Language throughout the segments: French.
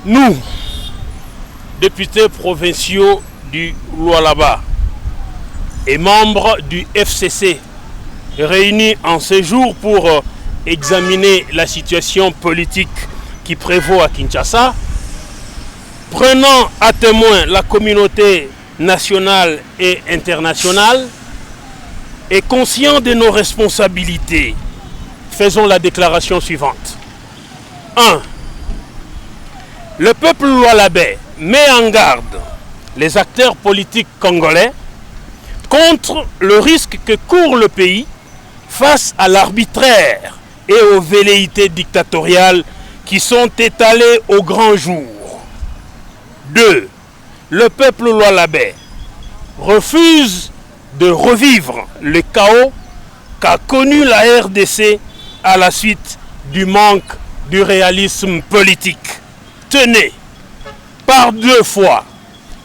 Nous, députés provinciaux du Lualaba et membres du FCC, réunis en ce jour pour examiner la situation politique qui prévaut à Kinshasa, prenant à témoin la communauté nationale et internationale et conscients de nos responsabilités, faisons la déclaration suivante. 1. Le peuple lualabais met en garde les acteurs politiques congolais contre le risque que court le pays face à l'arbitraire et aux velléités dictatoriales qui sont étalées au grand jour. 2. Le peuple lualabais refuse de revivre le chaos qu'a connu la RDC à la suite du manque du réalisme politique. Tenez, par 2 fois,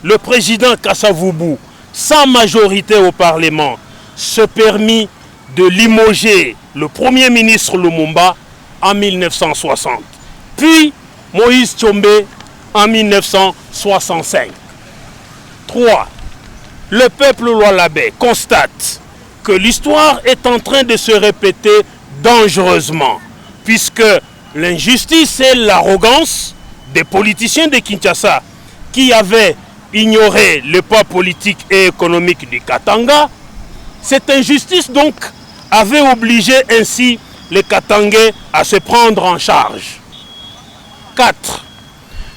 le président Kasavubu, sans majorité au Parlement, se permit de limoger le premier ministre Lumumba en 1960, puis Moïse Tshombe en 1965. 3. Le peuple lualabais constate que l'histoire est en train de se répéter dangereusement, puisque l'injustice et l'arrogance des politiciens de Kinshasa qui avaient ignoré le poids politique et économique du Katanga, cette injustice donc avait obligé ainsi les Katangais à se prendre en charge. 4.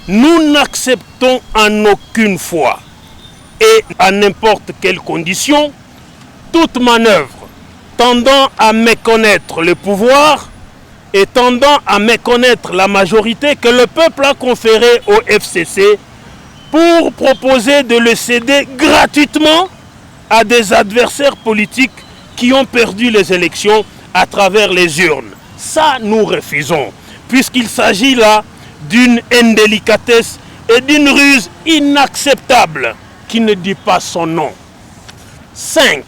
Nous n'acceptons en aucune fois et à n'importe quelle condition toute manœuvre tendant à méconnaître le pouvoir et tendant à méconnaître la majorité que le peuple a conférée au FCC pour proposer de le céder gratuitement à des adversaires politiques qui ont perdu les élections à travers les urnes. Ça, nous refusons, puisqu'il s'agit là d'une indélicatesse et d'une ruse inacceptable qui ne dit pas son nom. 5.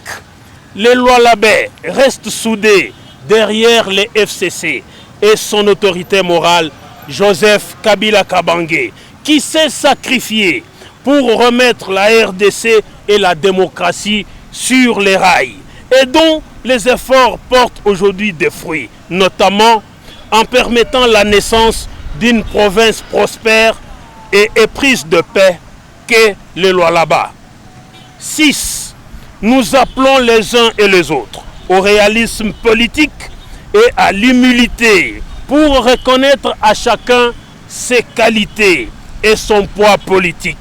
Les Lualabais restent soudés derrière les FCC et son autorité morale, Joseph Kabila Kabange, qui s'est sacrifié pour remettre la RDC et la démocratie sur les rails et dont les efforts portent aujourd'hui des fruits, notamment en permettant la naissance d'une province prospère et éprise de paix qu'est le Lualaba. 6. Nous appelons les uns et les autres au réalisme politique et à l'humilité pour reconnaître à chacun ses qualités et son poids politique.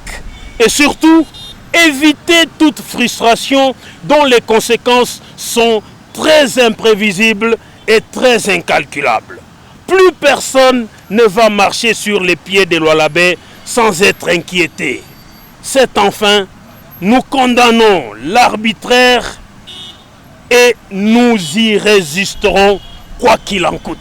Et surtout, éviter toute frustration dont les conséquences sont très imprévisibles et très incalculables. Plus personne ne va marcher sur les pieds des Lualabais sans être inquiété. C'est enfin, nous condamnons l'arbitraire et nous y résisterons quoi qu'il en coûte.